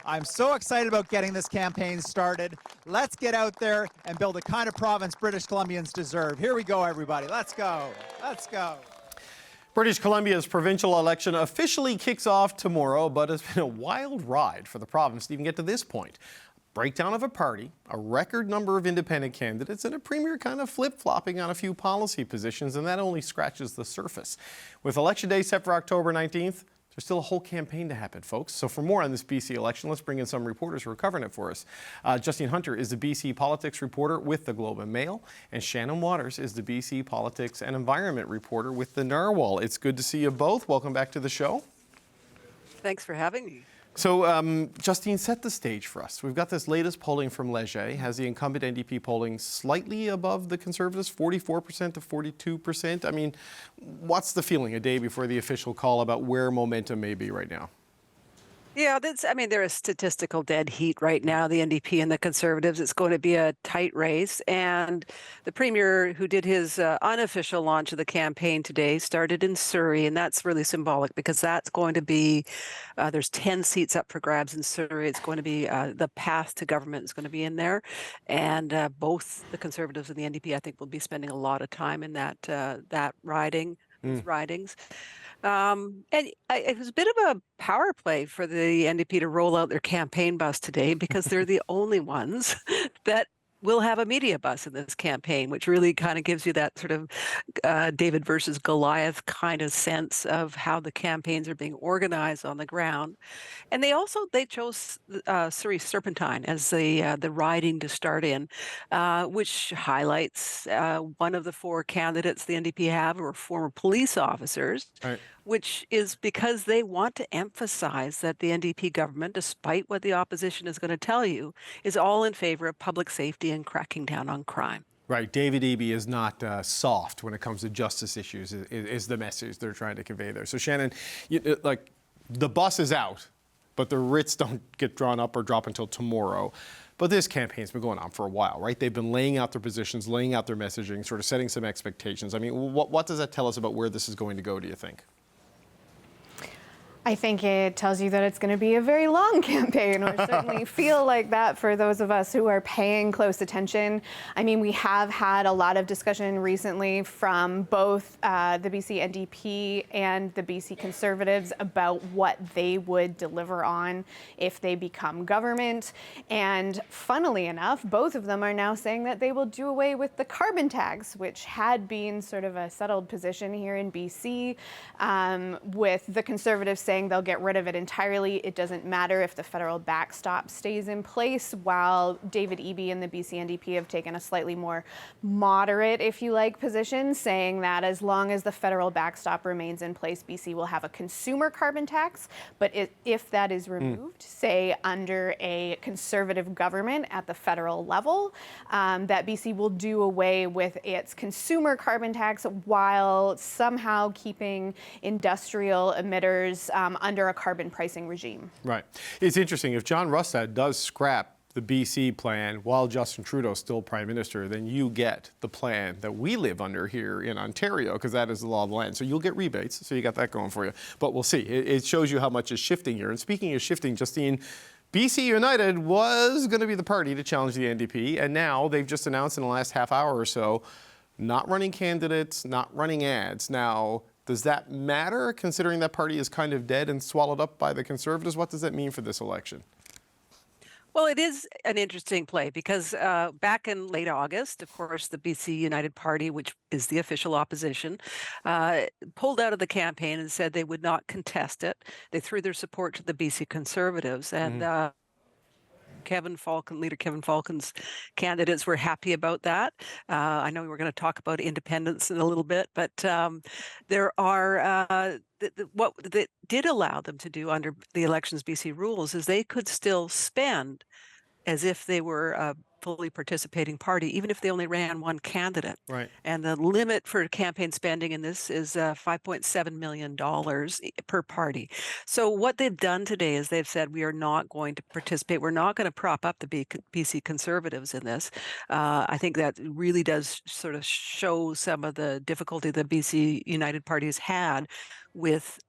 I'm so excited about getting this campaign started. Let's get out there and build the kind of province British Columbians deserve. Here we go, everybody. Let's go. Let's go. British Columbia's provincial election officially kicks off tomorrow, but it's been a wild ride for the province to even get to this point. Breakdown of a party, a record number of independent candidates, and a premier kind of flip-flopping on a few policy positions, and that only scratches the surface. With Election Day set for October 19th, there's still a whole campaign to happen, folks. So for more on this BC election, let's bring in some reporters who are covering it for us. Justine Hunter is the BC politics reporter with the Globe and Mail, and Shannon Waters is the BC politics and environment reporter with the Narwhal. It's good to see you both. Welcome back to the show. Thanks for having me. So, Justine, set the stage for us. We've got this latest polling from Leger, has the incumbent NDP polling slightly above the Conservatives, 44% to 42%. I mean, what's the feeling a day before the official call about where momentum may be right now? Yeah, they're a statistical dead heat right now, the NDP and the Conservatives. It's going to be a tight race. And the Premier, who did his unofficial launch of the campaign today, started in Surrey. And that's really symbolic because that's going to be, there's 10 seats up for grabs in Surrey. It's going to be, the path to government is going to be in there. And both the Conservatives and the NDP, I think, will be spending a lot of time in that ridings. And it was a bit of a power play for the NDP to roll out their campaign bus today because they're the only ones that will have a media bus in this campaign, which really kind of gives you that sort of David versus Goliath kind of sense of how the campaigns are being organized on the ground. And they chose Surrey Serpentine as the riding to start in, which highlights one of the four candidates the NDP have are former police officers. Right. Which is because they want to emphasize that the NDP government, despite what the opposition is going to tell you, is all in favor of public safety and cracking down on crime. Right. David Eby is not soft when it comes to justice issues, is the message they're trying to convey there. So, Shannon, the bus is out, but the writs don't get drawn up or drop until tomorrow. But this campaign's been going on for a while, right? They've been laying out their positions, laying out their messaging, sort of setting some expectations. I mean, what does that tell us about where this is going to go, do you think? I think it tells you that it's going to be a very long campaign, or certainly feel like that for those of us who are paying close attention. I mean, we have had a lot of discussion recently from both the BC NDP and the BC Conservatives about what they would deliver on if they become government. And funnily enough, both of them are now saying that they will do away with the carbon tax, which had been sort of a settled position here in BC, with the Conservatives saying they'll get rid of it entirely. It doesn't matter if the federal backstop stays in place, while David Eby and the BC NDP have taken a slightly more moderate, if you like, position, saying that as long as the federal backstop remains in place, BC will have a consumer carbon tax. But if that is removed, say under a Conservative government at the federal level, that BC will do away with its consumer carbon tax while somehow keeping industrial emitters under a carbon pricing regime. Right. It's interesting. If John Rustad does scrap the BC plan while Justin Trudeau is still Prime Minister, then you get the plan that we live under here in Ontario, because that is the law of the land. So you'll get rebates. So you got that going for you. But we'll see. It shows you how much is shifting here. And speaking of shifting, Justine, BC United was going to be the party to challenge the NDP. And now they've just announced in the last half hour or so, not running candidates, not running ads. Now, does that matter, considering that party is kind of dead and swallowed up by the Conservatives? What does that mean for this election? Well, it is an interesting play because back in late August, of course, the BC United Party, which is the official opposition, pulled out of the campaign and said they would not contest it. They threw their support to the BC Conservatives. And Leader Kevin Falcon's candidates were happy about that. I know we were going to talk about independence in a little bit, but there are what that did allow them to do under the Elections BC rules is they could still spend as if they were a fully participating party, even if they only ran one candidate. Right. And the limit for campaign spending in this is $5.7 million per party. So what they've done today is they've said, we are not going to participate. We're not going to prop up the BC Conservatives in this. I think that really does sort of show some of the difficulty the BC United Party has had with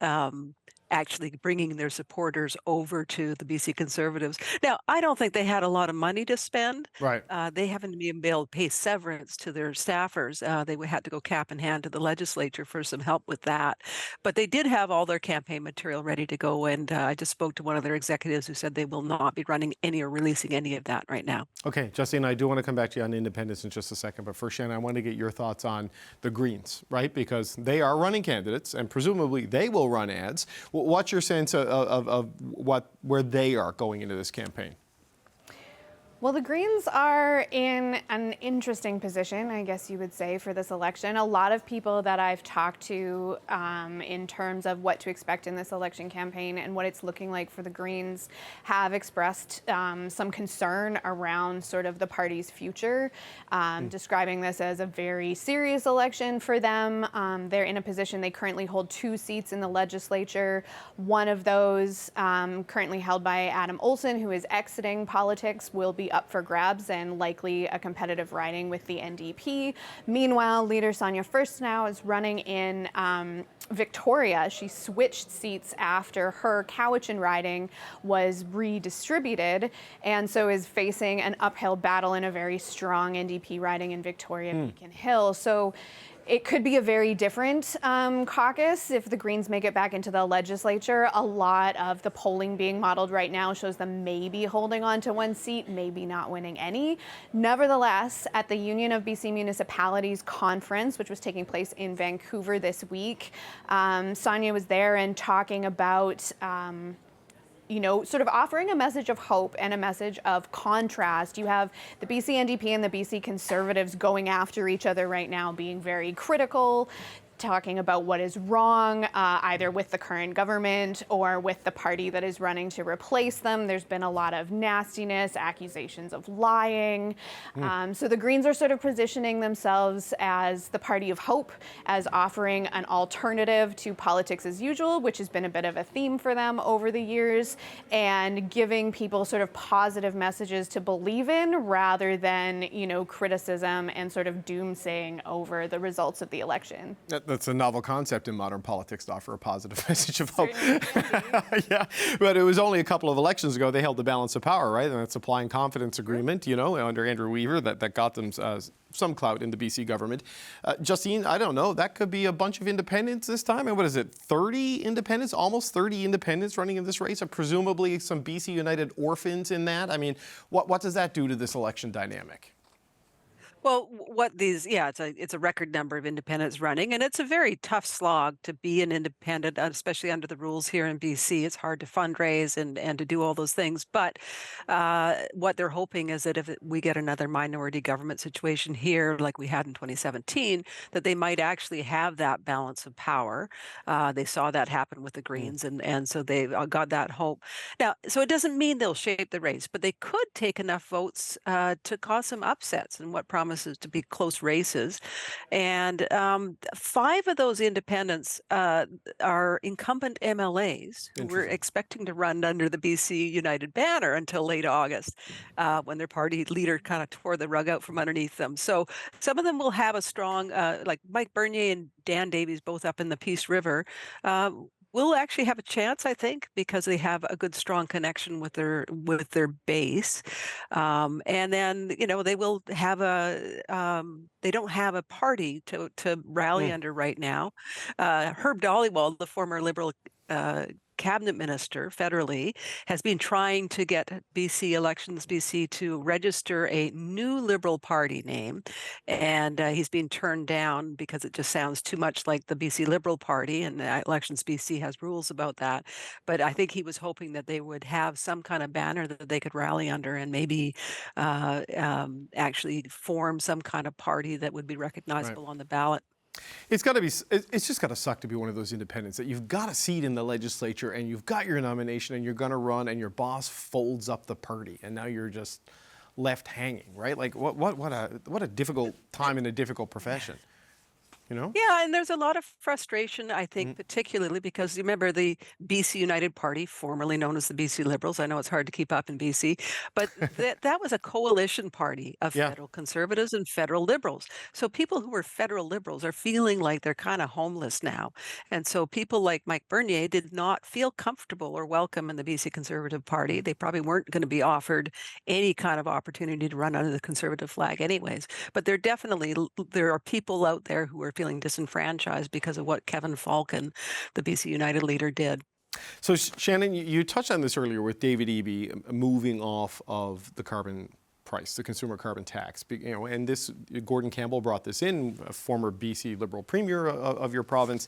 actually bringing their supporters over to the BC Conservatives. Now, I don't think they had a lot of money to spend. Right. They haven't been able to pay severance to their staffers. They had to go cap in hand to the legislature for some help with that. But they did have all their campaign material ready to go. And I just spoke to one of their executives who said they will not be running any or releasing any of that right now. Okay, Justine, I do want to come back to you on independence in just a second. But first, Shannon, I want to get your thoughts on the Greens, right? Because they are running candidates and presumably they will run ads. What's your sense of where they are going into this campaign? Well, the Greens are in an interesting position, I guess you would say, for this election. A lot of people that I've talked to in terms of what to expect in this election campaign and what it's looking like for the Greens have expressed some concern around sort of the party's future, describing this as a very serious election for them. They're in a position, they currently hold 2 seats in the legislature. One of those, currently held by Adam Olsen, who is exiting politics, will be up for grabs and likely a competitive riding with the NDP. Meanwhile, leader Sonia Furstenau is running in Victoria. She switched seats after her Cowichan riding was redistributed, and so is facing an uphill battle in a very strong NDP riding in Victoria, Beacon Hill. So it could be a very different caucus if the Greens make it back into the legislature. A lot of the polling being modeled right now shows them maybe holding on to 1 seat, maybe not winning any. Nevertheless, at the Union of BC Municipalities conference, which was taking place in Vancouver this week, Sonia was there and talking about sort of offering a message of hope and a message of contrast. You have the BC NDP and the BC Conservatives going after each other right now, being very critical, talking about what is wrong, either with the current government or with the party that is running to replace them. There's been a lot of nastiness, accusations of lying. So the Greens are sort of positioning themselves as the party of hope, as offering an alternative to politics as usual, which has been a bit of a theme for them over the years, and giving people sort of positive messages to believe in rather than, criticism and sort of doomsaying over the results of the election. That's a novel concept in modern politics, to offer a positive message of hope. Yeah, but it was only a couple of elections ago they held the balance of power, right? And that supply and confidence agreement, under Andrew Weaver, that got them some clout in the BC government. Justine, I don't know, that could be a bunch of independents this time. And what is it, 30 independents, almost 30 independents running in this race, and presumably some BC United orphans in that? I mean, what does that do to this election dynamic? Well, it's a record number of independents running, and it's a very tough slog to be an independent, especially under the rules here in BC. It's hard to fundraise and to do all those things. But what they're hoping is that if we get another minority government situation here, like we had in 2017, that they might actually have that balance of power. They saw that happen with the Greens, and so they got that hope. Now, so it doesn't mean they'll shape the race, but they could take enough votes to cause some upsets in what promises to be close races. And 5 of those independents are incumbent MLAs who were expecting to run under the BC United banner until late August, when their party leader kind of tore the rug out from underneath them. So some of them will have a strong, like Mike Bernier and Dan Davies, both up in the Peace River, will actually have a chance, I think, because they have a good, strong connection with their base, and then they will have they don't have a party to rally under right now. Herb Dhaliwal, the former Liberal cabinet minister federally, has been trying to get BC Elections BC to register a new Liberal Party name, and he's been turned down because it just sounds too much like the BC Liberal Party, and Elections BC has rules about that. But I think he was hoping that they would have some kind of banner that they could rally under and maybe actually form some kind of party that would be recognizable on the ballot. It's just got to suck to be one of those independents that you've got a seat in the legislature and you've got your nomination and you're going to run and your boss folds up the party and now you're just left hanging, right? Like what a difficult time in a difficult profession. you know? Yeah, and there's a lot of frustration, I think, particularly because you remember the BC United Party, formerly known as the BC Liberals. I know it's hard to keep up in BC, but that was a coalition party of Yeah. federal conservatives and federal liberals. So people who were federal liberals are feeling like they're kind of homeless now. And so people like Mike Bernier did not feel comfortable or welcome in the BC Conservative Party. They probably weren't going to be offered any kind of opportunity to run under the Conservative flag anyways. But there are people out there who are feeling disenfranchised because of what Kevin Falcon, the BC United leader, did. So Shannon, you touched on this earlier with David Eby moving off of the carbon price, the consumer carbon tax. You know, and this, Gordon Campbell brought this in, a former BC Liberal Premier of your province.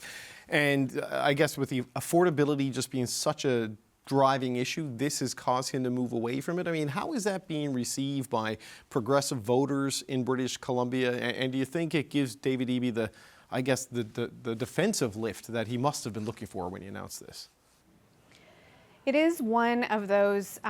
And I guess with the affordability just being such a driving issue, this has caused him to move away from it. I mean, how is that being received by progressive voters in British Columbia? And do you think it gives David Eby the defensive lift that he must have been looking for when he announced this? It is one of those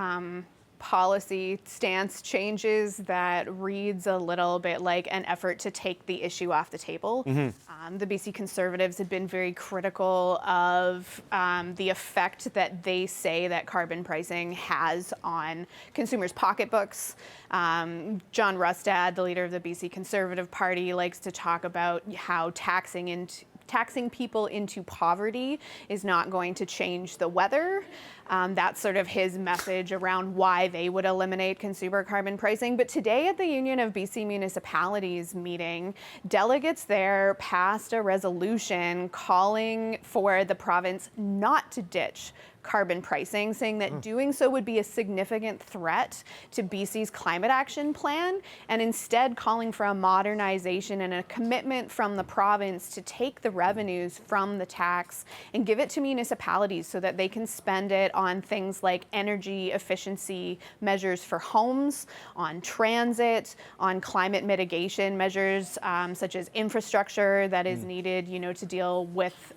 policy stance changes that reads a little bit like an effort to take the issue off the table. The BC Conservatives have been very critical of the effect that they say that carbon pricing has on consumers' pocketbooks. John Rustad, the leader of the BC Conservative Party, likes to talk about how taxing people into poverty is not going to change the weather. That's sort of his message around why they would eliminate consumer carbon pricing. But today at the Union of BC Municipalities meeting, delegates there passed a resolution calling for the province not to ditch carbon pricing, saying that doing so would be a significant threat to BC's climate action plan, and instead calling for a modernization and a commitment from the province to take the revenues from the tax and give it to municipalities so that they can spend it on things like energy efficiency measures for homes, on transit, on climate mitigation measures such as infrastructure that is needed, to deal with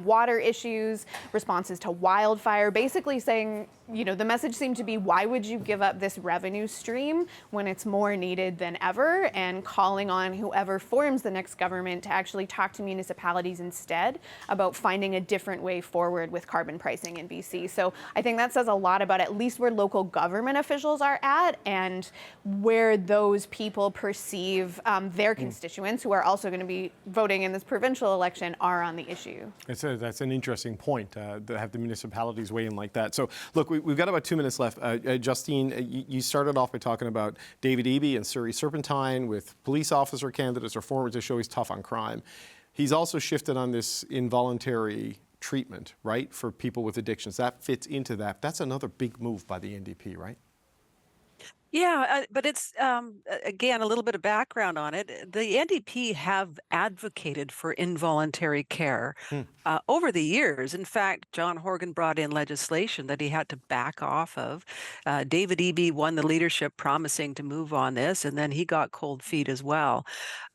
water issues, responses to wildfire. Basically saying, the message seemed to be, why would you give up this revenue stream when it's more needed than ever? And calling on whoever forms the next government to actually talk to municipalities instead about finding a different way forward with carbon pricing in BC. So I think that says a lot about at least where local government officials are at and where those people perceive their constituents, who are also going to be voting in this provincial election, are on the issue. That's an interesting point, to have the municipalities weigh in like that. So look, we've got about 2 minutes left. Justine, you started off by talking about David Eby and Surrey Serpentine with police officer candidates or former to show he's tough on crime. He's also shifted on this involuntary treatment, right, for people with addictions. That fits into that. That's another big move by the NDP, right? Yeah, but it's, again, a little bit of background on it. The NDP have advocated for involuntary care over the years. In fact, John Horgan brought in legislation that he had to back off of. David Eby won the leadership promising to move on this, and then he got cold feet as well.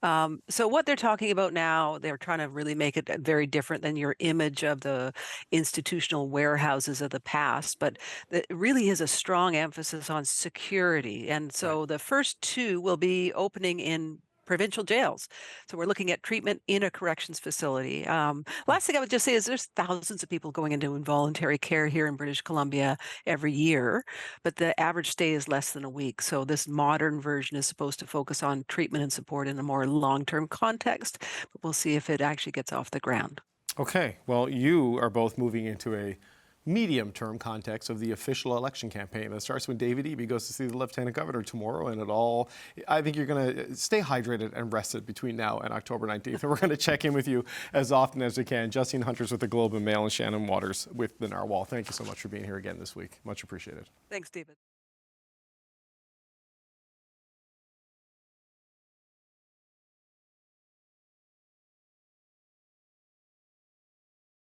So what they're talking about now, they're trying to really make it very different than your image of the institutional warehouses of the past, but it really is a strong emphasis on security. And so the first two will be opening in provincial jails. So we're looking at treatment in a corrections facility. Last thing I would just say is there's thousands of people going into involuntary care here in British Columbia every year, but the average stay is less than a week. So this modern version is supposed to focus on treatment and support in a more long-term context, but we'll see if it actually gets off the ground. Okay, well, you are both moving into a medium-term context of the official election campaign that starts when David Eby goes to see the Lieutenant Governor tomorrow, and I think you're going to stay hydrated and rested between now and October 19th, and we're going to check in with you as often as we can. Justine Hunters with the Globe and Mail and Shannon Waters with the Narwhal. Thank you so much for being here again this week. Much appreciated. Thanks, David.